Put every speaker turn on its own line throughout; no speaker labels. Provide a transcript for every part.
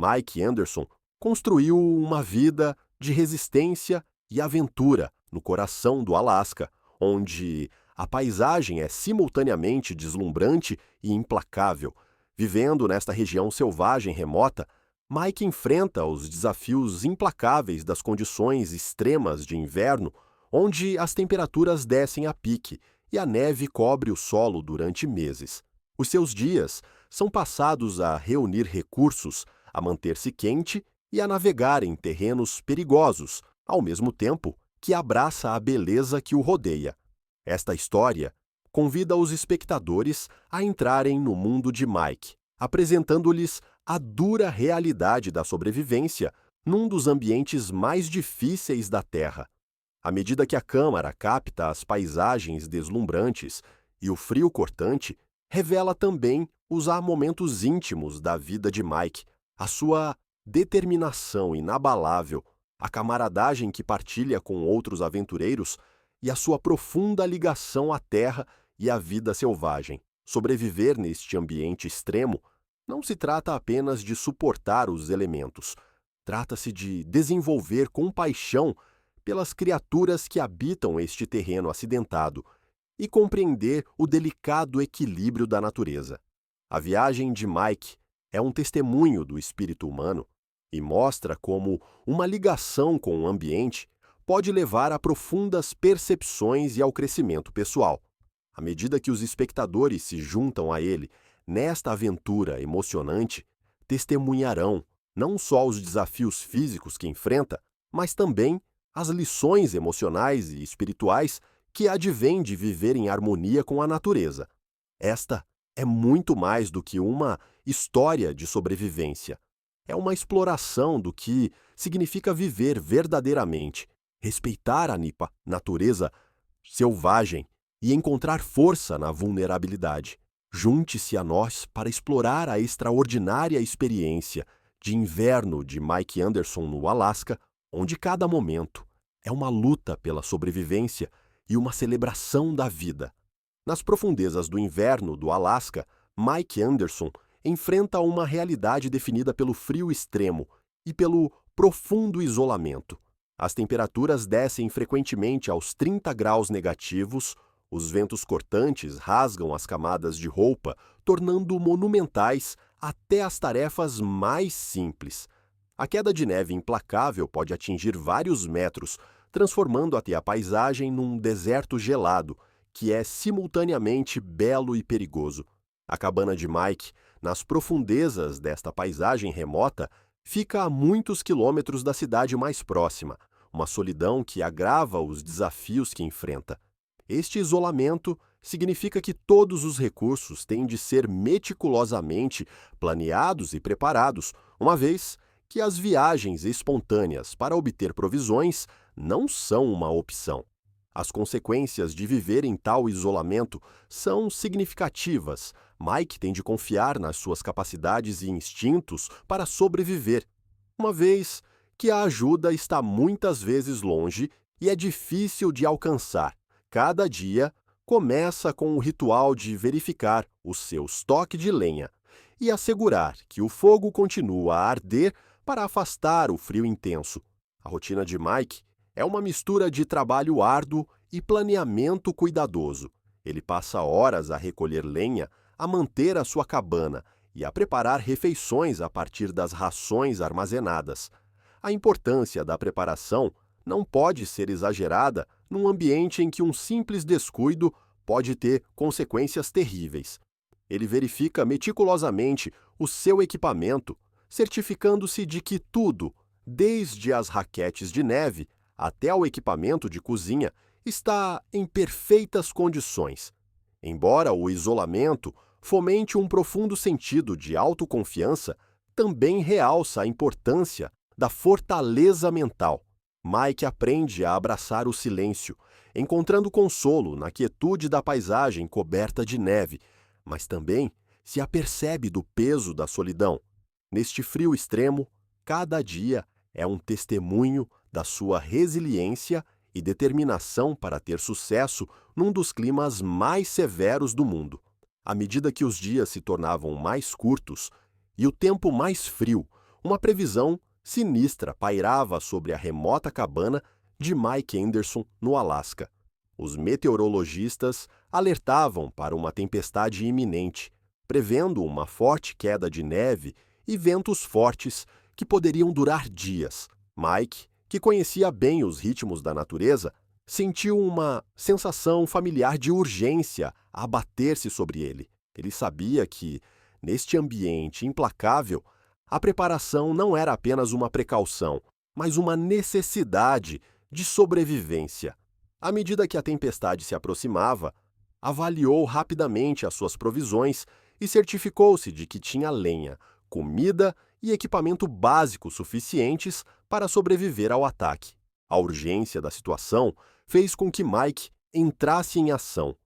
Mike Anderson construiu uma vida de resistência e aventura no coração do Alasca, onde a paisagem é simultaneamente deslumbrante e implacável. Vivendo nesta região selvagem remota, Mike enfrenta os desafios implacáveis das condições extremas de inverno, onde as temperaturas descem a pique e a neve cobre o solo durante meses. Os seus dias são passados a reunir recursos, a manter-se quente e a navegar em terrenos perigosos, ao mesmo tempo que abraça a beleza que o rodeia. Esta história convida os espectadores a entrarem no mundo de Mike, apresentando-lhes a dura realidade da sobrevivência num dos ambientes mais difíceis da Terra. À medida que a câmara capta as paisagens deslumbrantes e o frio cortante, revela também os momentos íntimos da vida de Mike, a sua determinação inabalável, a camaradagem que partilha com outros aventureiros e a sua profunda ligação à terra e à vida selvagem. Sobreviver neste ambiente extremo não se trata apenas de suportar os elementos. Trata-se de desenvolver compaixão pelas criaturas que habitam este terreno acidentado e compreender o delicado equilíbrio da natureza. A viagem de Mike é um testemunho do espírito humano e mostra como uma ligação com o ambiente pode levar a profundas percepções e ao crescimento pessoal. À medida que os espectadores se juntam a ele nesta aventura emocionante, testemunharão não só os desafios físicos que enfrenta, mas também as lições emocionais e espirituais que advêm de viver em harmonia com a natureza. Esta é muito mais do que uma história de sobrevivência. É uma exploração do que significa viver verdadeiramente, respeitar a natureza selvagem e encontrar força na vulnerabilidade. Junte-se a nós para explorar a extraordinária experiência de inverno de Mike Anderson no Alasca, onde cada momento é uma luta pela sobrevivência e uma celebração da vida. Nas profundezas do inverno do Alasca, Mike Anderson enfrenta uma realidade definida pelo frio extremo e pelo profundo isolamento. As temperaturas descem frequentemente aos 30 graus negativos, os ventos cortantes rasgam as camadas de roupa, tornando monumentais até as tarefas mais simples. A queda de neve implacável pode atingir vários metros, transformando até a paisagem num deserto gelado, que é simultaneamente belo e perigoso. A cabana de Mike, nas profundezas desta paisagem remota, fica a muitos quilômetros da cidade mais próxima, uma solidão que agrava os desafios que enfrenta. Este isolamento significa que todos os recursos têm de ser meticulosamente planeados e preparados, uma vez que as viagens espontâneas para obter provisões não são uma opção. As consequências de viver em tal isolamento são significativas. Mike tem de confiar nas suas capacidades e instintos para sobreviver, uma vez que a ajuda está muitas vezes longe e é difícil de alcançar. Cada dia começa com o ritual de verificar o seu estoque de lenha e assegurar que o fogo continua a arder para afastar o frio intenso. A rotina de Mike é uma mistura de trabalho árduo e planeamento cuidadoso. Ele passa horas a recolher lenha, a manter a sua cabana e a preparar refeições a partir das rações armazenadas. A importância da preparação não pode ser exagerada num ambiente em que um simples descuido pode ter consequências terríveis. Ele verifica meticulosamente o seu equipamento, certificando-se de que tudo, desde as raquetes de neve até ao equipamento de cozinha, está em perfeitas condições. Embora o isolamento fomente um profundo sentido de autoconfiança, também realça a importância da fortaleza mental. Mike aprende a abraçar o silêncio, encontrando consolo na quietude da paisagem coberta de neve, mas também se apercebe do peso da solidão. Neste frio extremo, cada dia é um testemunho da sua resiliência e determinação para ter sucesso num dos climas mais severos do mundo. À medida que os dias se tornavam mais curtos e o tempo mais frio, uma previsão sinistra pairava sobre a remota cabana de Mike Anderson, no Alasca. Os meteorologistas alertavam para uma tempestade iminente, prevendo uma forte queda de neve e ventos fortes que poderiam durar dias. Mike, que conhecia bem os ritmos da natureza, sentiu uma sensação familiar de urgência abater-se sobre ele. Ele sabia que, neste ambiente implacável, a preparação não era apenas uma precaução, mas uma necessidade de sobrevivência. À medida que a tempestade se aproximava, avaliou rapidamente as suas provisões e certificou-se de que tinha lenha, comida e equipamento básico suficientes para sobreviver ao ataque. A urgência da situação fez com que Mike entrasse em ação.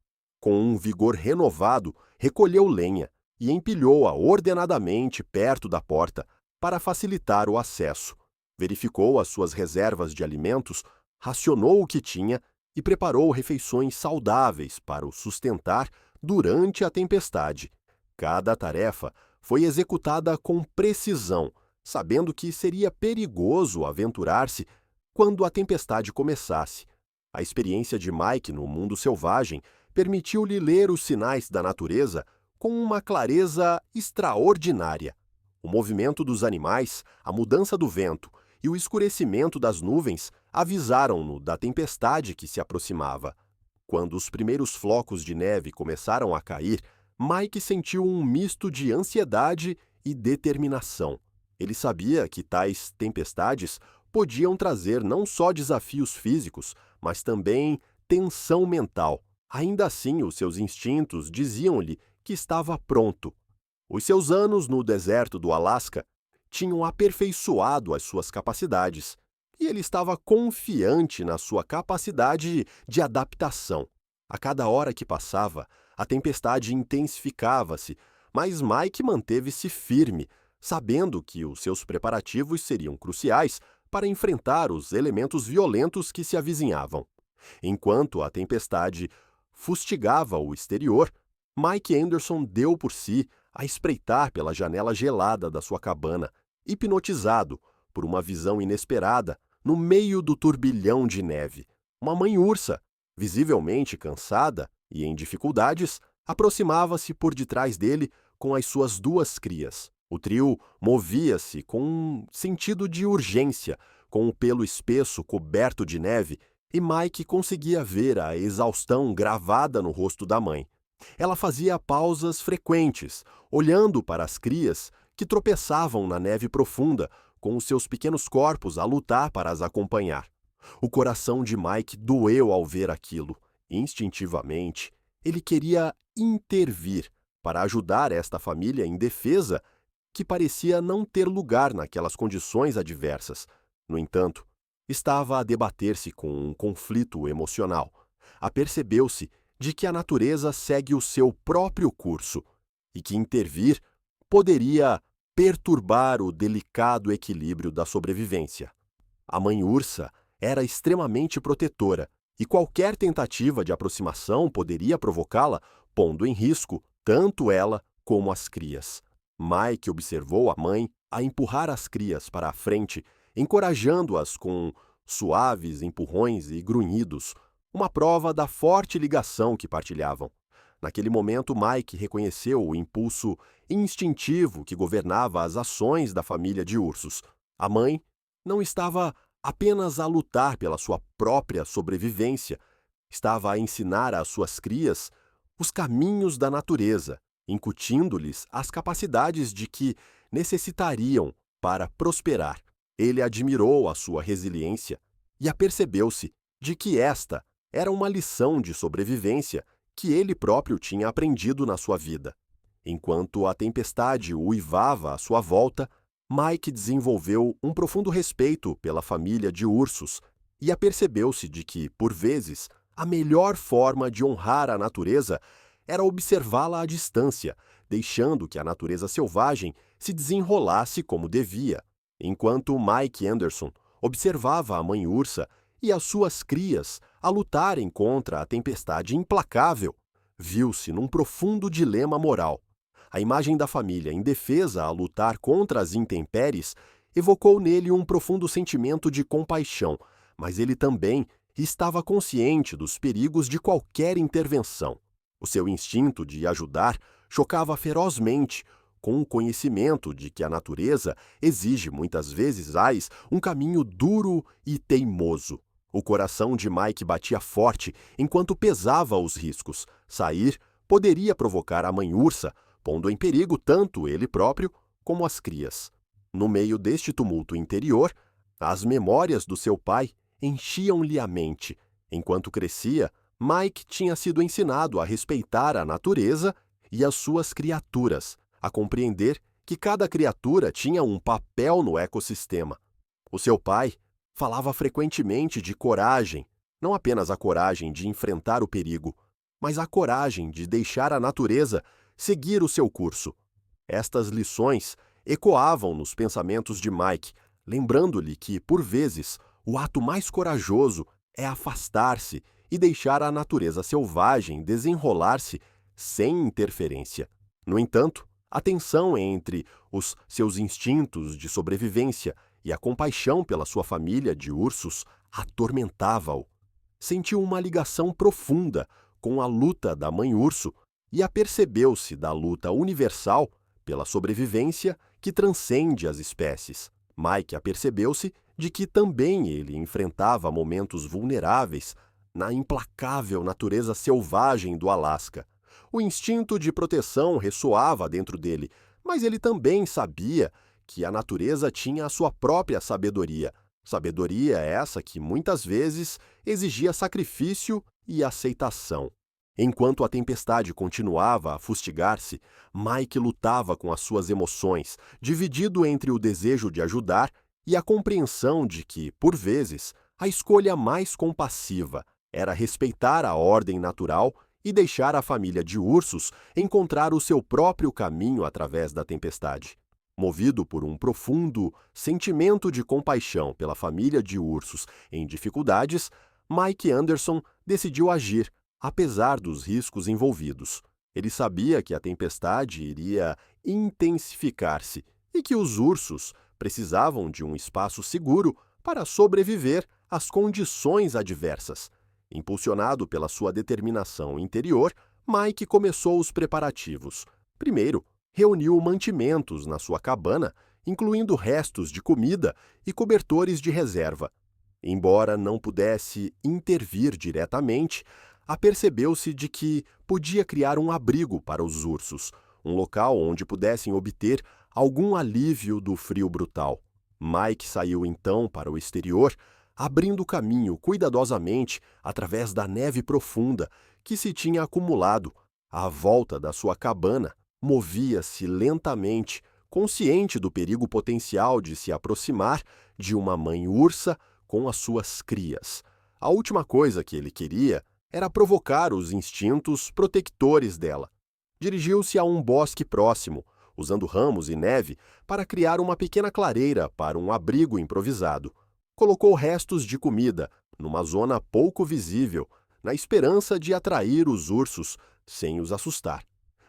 Com um vigor renovado, recolheu lenha e empilhou-a ordenadamente perto da porta para facilitar o acesso. Verificou as suas reservas de alimentos, racionou o que tinha e preparou refeições saudáveis para o sustentar durante a tempestade. Cada tarefa foi executada com precisão, sabendo que seria perigoso aventurar-se quando a tempestade começasse. A experiência de Mike no mundo selvagem permitiu-lhe ler os sinais da natureza com uma clareza extraordinária. O movimento dos animais, a mudança do vento e o escurecimento das nuvens avisaram-no da tempestade que se aproximava. Quando os primeiros flocos de neve começaram a cair, Mike sentiu um misto de ansiedade e determinação. Ele sabia que tais tempestades podiam trazer não só desafios físicos, mas também tensão mental. Ainda assim, os seus instintos diziam-lhe que estava pronto. Os seus anos no deserto do Alasca tinham aperfeiçoado as suas capacidades, e ele estava confiante na sua capacidade de adaptação. A cada hora que passava, a tempestade intensificava-se, mas Mike manteve-se firme, sabendo que os seus preparativos seriam cruciais para enfrentar os elementos violentos que se avizinhavam. Enquanto a tempestade fustigava o exterior, Mike Anderson deu por si a espreitar pela janela gelada da sua cabana, hipnotizado por uma visão inesperada no meio do turbilhão de neve. Uma mãe-ursa, visivelmente cansada e em dificuldades, aproximava-se por detrás dele com as suas duas crias. O trio movia-se com um sentido de urgência, com o pelo espesso coberto de neve, e Mike conseguia ver a exaustão gravada no rosto da mãe. Ela fazia pausas frequentes, olhando para as crias que tropeçavam na neve profunda, com os seus pequenos corpos a lutar para as acompanhar. O coração de Mike doeu ao ver aquilo. Instintivamente, ele queria intervir para ajudar esta família indefesa que parecia não ter lugar naquelas condições adversas. No entanto, estava a debater-se com um conflito emocional. Apercebeu-se de que a natureza segue o seu próprio curso e que intervir poderia perturbar o delicado equilíbrio da sobrevivência. A mãe-ursa era extremamente protetora e qualquer tentativa de aproximação poderia provocá-la, pondo em risco tanto ela como as crias. Mike observou a mãe a empurrar as crias para a frente, encorajando-as com suaves empurrões e grunhidos, uma prova da forte ligação que partilhavam. Naquele momento, Mike reconheceu o impulso instintivo que governava as ações da família de ursos. A mãe não estava apenas a lutar pela sua própria sobrevivência, estava a ensinar às suas crias os caminhos da natureza, incutindo-lhes as capacidades de que necessitariam para prosperar. Ele admirou a sua resiliência e apercebeu-se de que esta era uma lição de sobrevivência que ele próprio tinha aprendido na sua vida. Enquanto a tempestade uivava à sua volta, Mike desenvolveu um profundo respeito pela família de ursos e apercebeu-se de que, por vezes, a melhor forma de honrar a natureza era observá-la à distância, deixando que a natureza selvagem se desenrolasse como devia. Enquanto Mike Anderson observava a mãe ursa e as suas crias a lutarem contra a tempestade implacável, viu-se num profundo dilema moral. A imagem da família indefesa a lutar contra as intempéries evocou nele um profundo sentimento de compaixão, mas ele também estava consciente dos perigos de qualquer intervenção. O seu instinto de ajudar chocava ferozmente com o conhecimento de que a natureza exige muitas vezes um caminho duro e teimoso. O coração de Mike batia forte enquanto pesava os riscos. Sair poderia provocar a mãe ursa, pondo em perigo tanto ele próprio como as crias. No meio deste tumulto interior, as memórias do seu pai enchiam-lhe a mente. Enquanto crescia, Mike tinha sido ensinado a respeitar a natureza e as suas criaturas, a compreender que cada criatura tinha um papel no ecossistema. O seu pai falava frequentemente de coragem, não apenas a coragem de enfrentar o perigo, mas a coragem de deixar a natureza seguir o seu curso. Estas lições ecoavam nos pensamentos de Mike, lembrando-lhe que, por vezes, o ato mais corajoso é afastar-se e deixar a natureza selvagem desenrolar-se sem interferência. No entanto, a tensão entre os seus instintos de sobrevivência e a compaixão pela sua família de ursos atormentava-o. Sentiu uma ligação profunda com a luta da mãe urso e apercebeu-se da luta universal pela sobrevivência que transcende as espécies. Mike apercebeu-se de que também ele enfrentava momentos vulneráveis na implacável natureza selvagem do Alasca. O instinto de proteção ressoava dentro dele, mas ele também sabia que a natureza tinha a sua própria sabedoria. Sabedoria essa que muitas vezes exigia sacrifício e aceitação. Enquanto a tempestade continuava a fustigar-se, Mike lutava com as suas emoções, dividido entre o desejo de ajudar e a compreensão de que, por vezes, a escolha mais compassiva era respeitar a ordem natural e deixar a família de ursos encontrar o seu próprio caminho através da tempestade. Movido por um profundo sentimento de compaixão pela família de ursos em dificuldades, Mike Anderson decidiu agir, apesar dos riscos envolvidos. Ele sabia que a tempestade iria intensificar-se e que os ursos precisavam de um espaço seguro para sobreviver às condições adversas. Impulsionado pela sua determinação interior, Mike começou os preparativos. Primeiro, reuniu mantimentos na sua cabana, incluindo restos de comida e cobertores de reserva. Embora não pudesse intervir diretamente, apercebeu-se de que podia criar um abrigo para os ursos, um local onde pudessem obter algum alívio do frio brutal. Mike saiu então para o exterior, abrindo caminho cuidadosamente através da neve profunda que se tinha acumulado. À volta da sua cabana, movia-se lentamente, consciente do perigo potencial de se aproximar de uma mãe ursa com as suas crias. A última coisa que ele queria era provocar os instintos protectores dela. Dirigiu-se a um bosque próximo, usando ramos e neve para criar uma pequena clareira para um abrigo improvisado. Colocou restos de comida numa zona pouco visível, na esperança de atrair os ursos sem os assustar.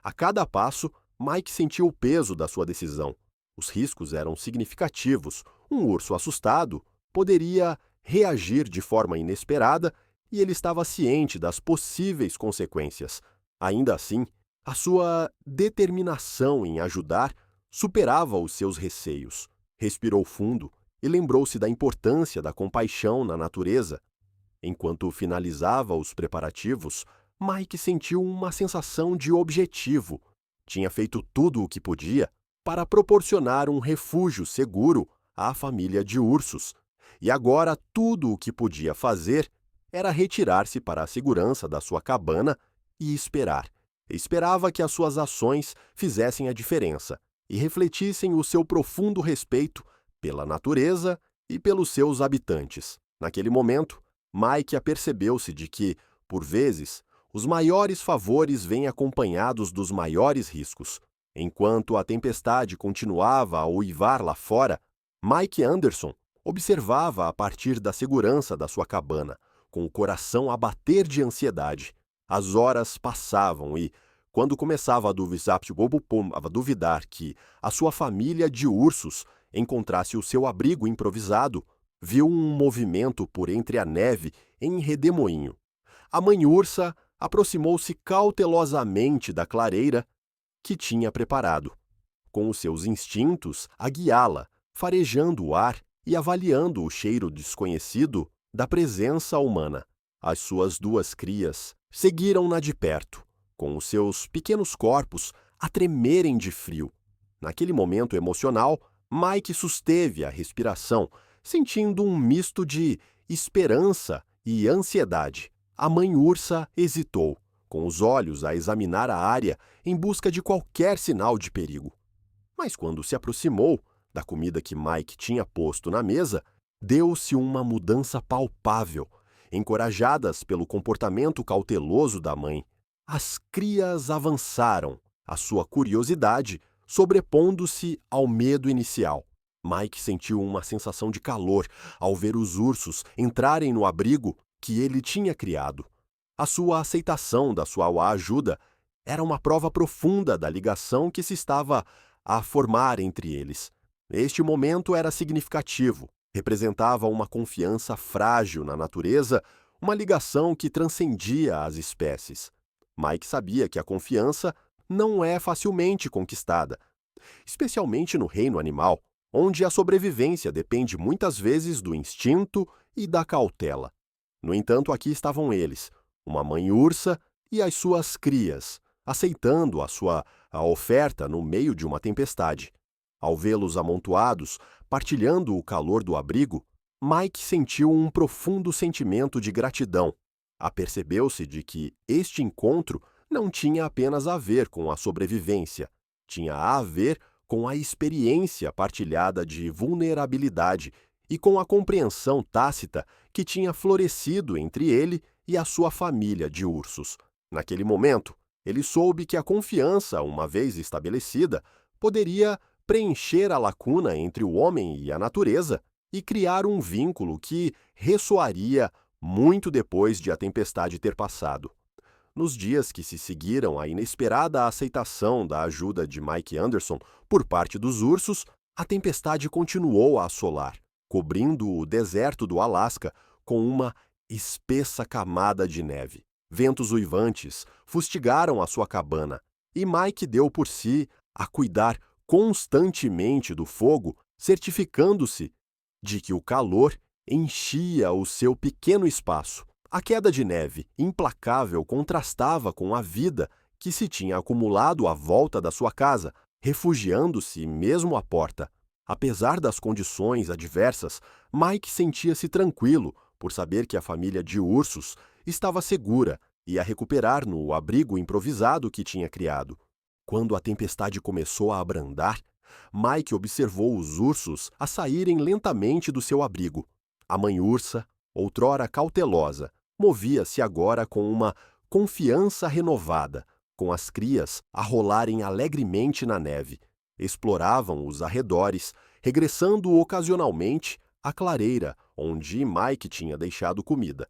A cada passo, Mike sentiu o peso da sua decisão. Os riscos eram significativos. Um urso assustado poderia reagir de forma inesperada e ele estava ciente das possíveis consequências. Ainda assim, a sua determinação em ajudar superava os seus receios. Respirou fundo e lembrou-se da importância da compaixão na natureza. Enquanto finalizava os preparativos, Mike sentiu uma sensação de objetivo. Tinha feito tudo o que podia para proporcionar um refúgio seguro à família de ursos. E agora tudo o que podia fazer era retirar-se para a segurança da sua cabana e esperar. Esperava que as suas ações fizessem a diferença e refletissem o seu profundo respeito pela natureza e pelos seus habitantes. Naquele momento, Mike apercebeu-se de que, por vezes, os maiores favores vêm acompanhados dos maiores riscos. Enquanto a tempestade continuava a uivar lá fora, Mike Anderson observava a partir da segurança da sua cabana, com o coração a bater de ansiedade. As horas passavam e, Quando começava a duvidar que a sua família de ursos encontrasse o seu abrigo improvisado, viu um movimento por entre a neve em redemoinho. A mãe ursa aproximou-se cautelosamente da clareira que tinha preparado, com os seus instintos a guiá-la, farejando o ar e avaliando o cheiro desconhecido da presença humana. As suas duas crias seguiram-na de perto, com os seus pequenos corpos a tremerem de frio. Naquele momento emocional, Mike susteve a respiração, sentindo um misto de esperança e ansiedade. A mãe ursa hesitou, com os olhos a examinar a área em busca de qualquer sinal de perigo. Mas quando se aproximou da comida que Mike tinha posto na mesa, deu-se uma mudança palpável, encorajadas pelo comportamento cauteloso da mãe. As crias avançaram, a sua curiosidade sobrepondo-se ao medo inicial. Mike sentiu uma sensação de calor ao ver os ursos entrarem no abrigo que ele tinha criado. A sua aceitação da sua ajuda era uma prova profunda da ligação que se estava a formar entre eles. Este momento era significativo, representava uma confiança frágil na natureza, uma ligação que transcendia as espécies. Mike sabia que a confiança não é facilmente conquistada, especialmente no reino animal, onde a sobrevivência depende muitas vezes do instinto e da cautela. No entanto, aqui estavam eles, uma mãe ursa e as suas crias, aceitando a oferta no meio de uma tempestade. Ao vê-los amontoados, partilhando o calor do abrigo, Mike sentiu um profundo sentimento de gratidão. Apercebeu-se de que este encontro não tinha apenas a ver com a sobrevivência, tinha a ver com a experiência partilhada de vulnerabilidade e com a compreensão tácita que tinha florescido entre ele e a sua família de ursos. Naquele momento, ele soube que a confiança, uma vez estabelecida, poderia preencher a lacuna entre o homem e a natureza e criar um vínculo que ressoaria muito depois de a tempestade ter passado. Nos dias que se seguiram à inesperada aceitação da ajuda de Mike Anderson por parte dos ursos, a tempestade continuou a assolar, cobrindo o deserto do Alasca com uma espessa camada de neve. Ventos uivantes fustigaram a sua cabana, e Mike deu por si a cuidar constantemente do fogo, certificando-se de que o calor enchia o seu pequeno espaço. A queda de neve implacável contrastava com a vida que se tinha acumulado à volta da sua casa, refugiando-se mesmo à porta. Apesar das condições adversas, Mike sentia-se tranquilo por saber que a família de ursos estava segura e a recuperar no abrigo improvisado que tinha criado. Quando a tempestade começou a abrandar, Mike observou os ursos a saírem lentamente do seu abrigo. A mãe ursa, outrora cautelosa, movia-se agora com uma confiança renovada, com as crias a rolarem alegremente na neve. Exploravam os arredores, regressando ocasionalmente à clareira onde Mike tinha deixado comida.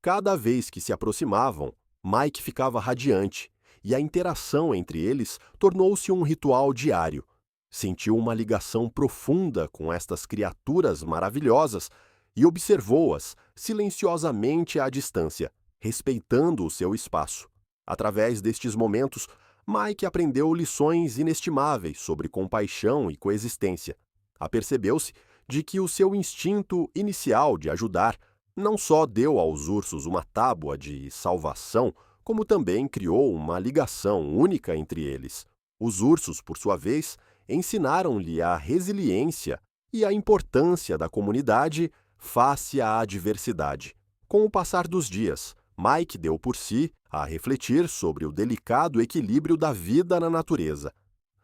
Cada vez que se aproximavam, Mike ficava radiante, e a interação entre eles tornou-se um ritual diário. Sentiu uma ligação profunda com estas criaturas maravilhosas e observou-as silenciosamente à distância, respeitando o seu espaço. Através destes momentos, Mike aprendeu lições inestimáveis sobre compaixão e coexistência. Apercebeu-se de que o seu instinto inicial de ajudar não só deu aos ursos uma tábua de salvação, como também criou uma ligação única entre eles. Os ursos, por sua vez, ensinaram-lhe a resiliência e a importância da comunidade face à adversidade. Com o passar dos dias, Mike deu por si a refletir sobre o delicado equilíbrio da vida na natureza.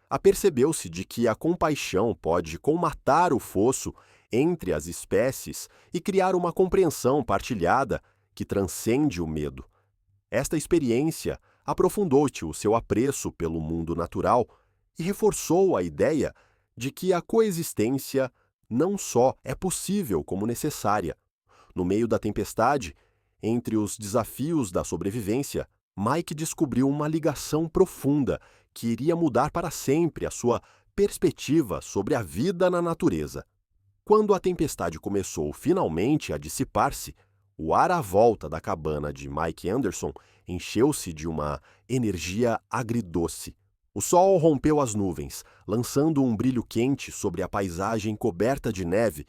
Apercebeu-se de que a compaixão pode colmatar o fosso entre as espécies e criar uma compreensão partilhada que transcende o medo. Esta experiência aprofundou-te o seu apreço pelo mundo natural e reforçou a ideia de que a coexistência não só é possível como necessária. No meio da tempestade, entre os desafios da sobrevivência, Mike descobriu uma ligação profunda que iria mudar para sempre a sua perspectiva sobre a vida na natureza. Quando a tempestade começou finalmente a dissipar-se, o ar à volta da cabana de Mike Anderson encheu-se de uma energia agridoce. O sol rompeu as nuvens, lançando um brilho quente sobre a paisagem coberta de neve,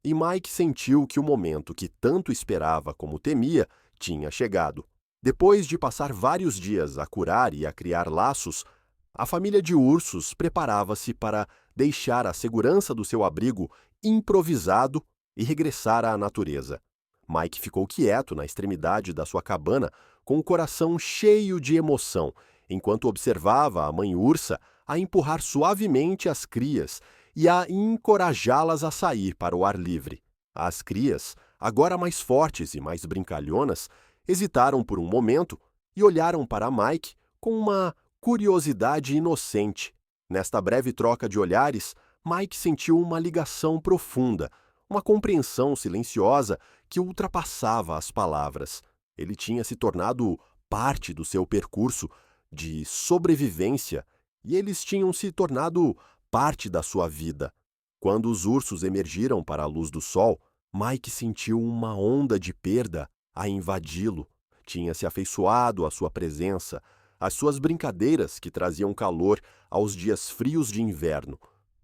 e Mike sentiu que o momento que tanto esperava como temia tinha chegado. Depois de passar vários dias a curar e a criar laços, a família de ursos preparava-se para deixar a segurança do seu abrigo improvisado e regressar à natureza. Mike ficou quieto na extremidade da sua cabana, com o coração cheio de emoção, enquanto observava a mãe ursa a empurrar suavemente as crias e a encorajá-las a sair para o ar livre. As crias, agora mais fortes e mais brincalhonas, hesitaram por um momento e olharam para Mike com uma curiosidade inocente. Nesta breve troca de olhares, Mike sentiu uma ligação profunda, uma compreensão silenciosa que ultrapassava as palavras. Ele tinha se tornado parte do seu percurso de sobrevivência e eles tinham se tornado parte da sua vida. Quando os ursos emergiram para a luz do sol, Mike sentiu uma onda de perda a invadi-lo. Tinha se afeiçoado à sua presença, às suas brincadeiras que traziam calor aos dias frios de inverno.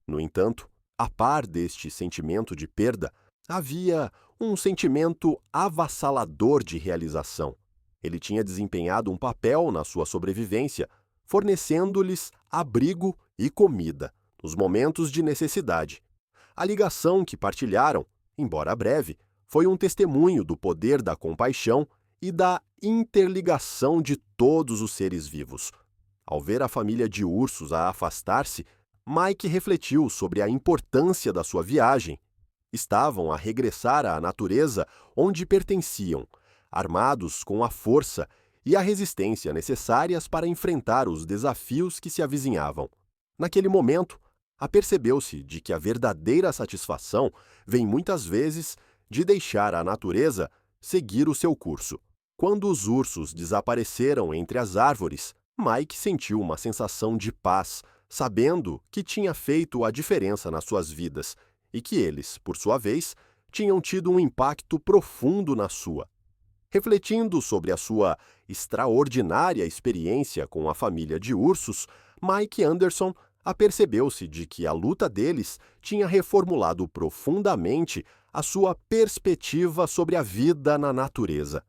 No entanto, a par deste sentimento de perda, havia um sentimento avassalador de realização. Ele tinha desempenhado um papel na sua sobrevivência, fornecendo-lhes abrigo e comida nos momentos de necessidade. A ligação que partilharam, embora breve, foi um testemunho do poder da compaixão e da interligação de todos os seres vivos. Ao ver a família de ursos a afastar-se, Mike refletiu sobre a importância da sua viagem. Estavam a regressar à natureza onde pertenciam, armados com a força e a resistência necessárias para enfrentar os desafios que se avizinhavam. Naquele momento, apercebeu-se de que a verdadeira satisfação vem muitas vezes de deixar a natureza seguir o seu curso. Quando os ursos desapareceram entre as árvores, Mike sentiu uma sensação de paz, sabendo que tinha feito a diferença nas suas vidas e que eles, por sua vez, tinham tido um impacto profundo na sua. Refletindo sobre a sua extraordinária experiência com a família de ursos, Mike Anderson apercebeu-se de que a luta deles tinha reformulado profundamente a sua perspectiva sobre a vida na natureza.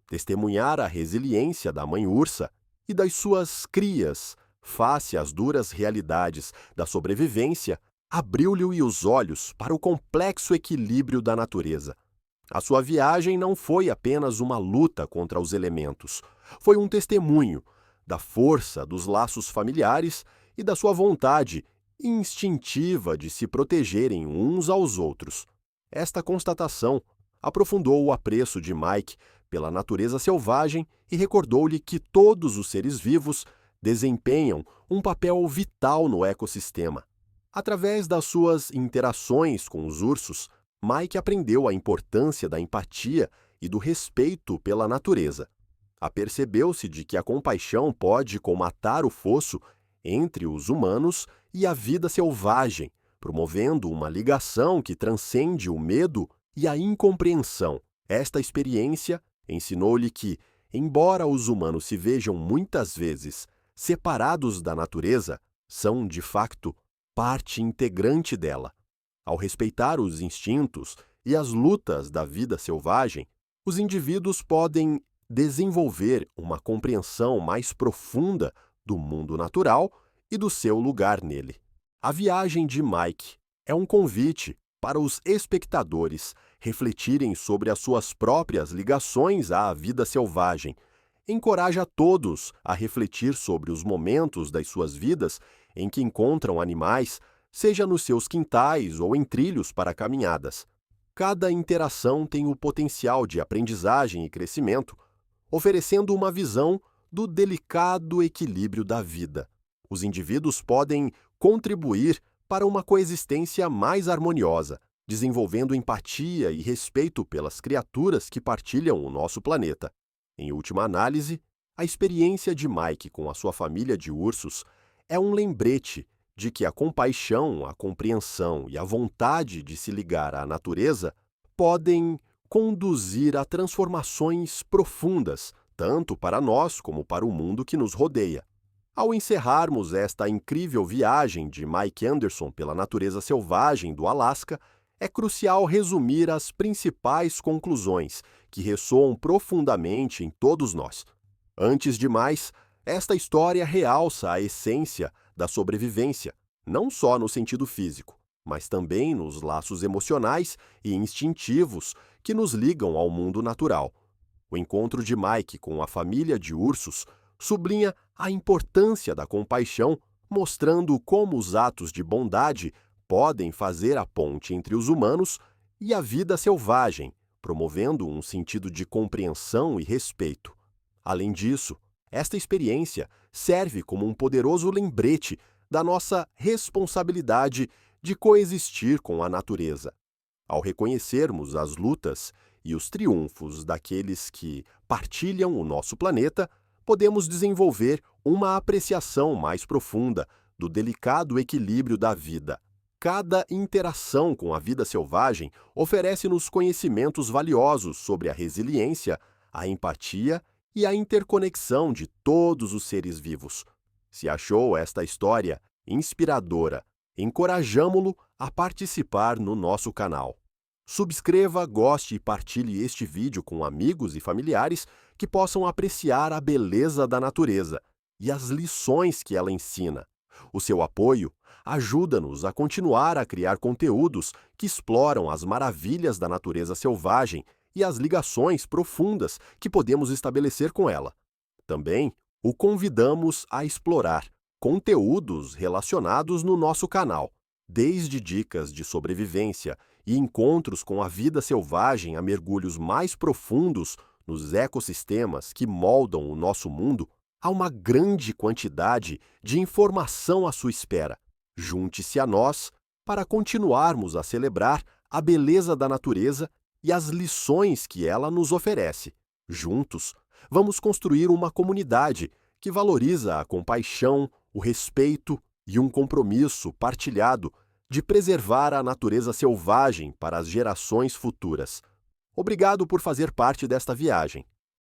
Testemunhar a resiliência da mãe ursa e das suas crias face às duras realidades da sobrevivência abriu-lhe os olhos para o complexo equilíbrio da natureza. A sua viagem não foi apenas uma luta contra os elementos, foi um testemunho da força dos laços familiares e da sua vontade instintiva de se protegerem uns aos outros. Esta constatação aprofundou o apreço de Mike pela natureza selvagem e recordou-lhe que todos os seres vivos desempenham um papel vital no ecossistema. Através das suas interações com os ursos, Mike aprendeu a importância da empatia e do respeito pela natureza. Apercebeu-se de que a compaixão pode colmatar o fosso entre os humanos e a vida selvagem, promovendo uma ligação que transcende o medo e a incompreensão. Esta experiência ensinou-lhe que, embora os humanos se vejam muitas vezes separados da natureza, são, de facto, parte integrante dela. Ao respeitar os instintos e as lutas da vida selvagem, os indivíduos podem desenvolver uma compreensão mais profunda do mundo natural e do seu lugar nele. A viagem de Mike é um convite para os espectadores refletirem sobre as suas próprias ligações à vida selvagem. Encoraja a todos a refletir sobre os momentos das suas vidas em que encontram animais, seja nos seus quintais ou em trilhos para caminhadas. Cada interação tem o potencial de aprendizagem e crescimento, oferecendo uma visão do delicado equilíbrio da vida. Os indivíduos podem contribuir para uma coexistência mais harmoniosa, desenvolvendo empatia e respeito pelas criaturas que partilham o nosso planeta. Em última análise, A experiência de Mike com a sua família de ursos é um lembrete de que a compaixão, a compreensão e a vontade de se ligar à natureza podem conduzir a transformações profundas, tanto para nós como para o mundo que nos rodeia. Ao encerrarmos esta incrível viagem de Mike Anderson pela natureza selvagem do Alasca, é crucial resumir as principais conclusões que ressoam profundamente em todos nós. Antes de mais, esta história realça a essência da sobrevivência, não só no sentido físico, mas também nos laços emocionais e instintivos que nos ligam ao mundo natural. O encontro de Mike com a família de ursos sublinha a importância da compaixão, mostrando como os atos de bondade podem fazer a ponte entre os humanos e a vida selvagem, promovendo um sentido de compreensão e respeito. Além disso, esta experiência serve como um poderoso lembrete da nossa responsabilidade de coexistir com a natureza. Ao reconhecermos as lutas e os triunfos daqueles que partilham o nosso planeta, podemos desenvolver uma apreciação mais profunda do delicado equilíbrio da vida. Cada interação com a vida selvagem oferece-nos conhecimentos valiosos sobre a resiliência, a empatia e a interconexão de todos os seres vivos. Se achou esta história inspiradora, encorajamo-lo a participar no nosso canal. Subscreva, goste e partilhe este vídeo com amigos e familiares que possam apreciar a beleza da natureza e as lições que ela ensina. O seu apoio ajuda-nos a continuar a criar conteúdos que exploram as maravilhas da natureza selvagem e as ligações profundas que podemos estabelecer com ela. Também o convidamos a explorar conteúdos relacionados no nosso canal, desde dicas de sobrevivência e encontros com a vida selvagem a mergulhos mais profundos nos ecossistemas que moldam o nosso mundo, há uma grande quantidade de informação à sua espera. Junte-se a nós para continuarmos a celebrar a beleza da natureza e as lições que ela nos oferece. Juntos, vamos construir uma comunidade que valoriza a compaixão, o respeito e um compromisso partilhado de preservar a natureza selvagem para as gerações futuras. Obrigado por fazer parte desta viagem.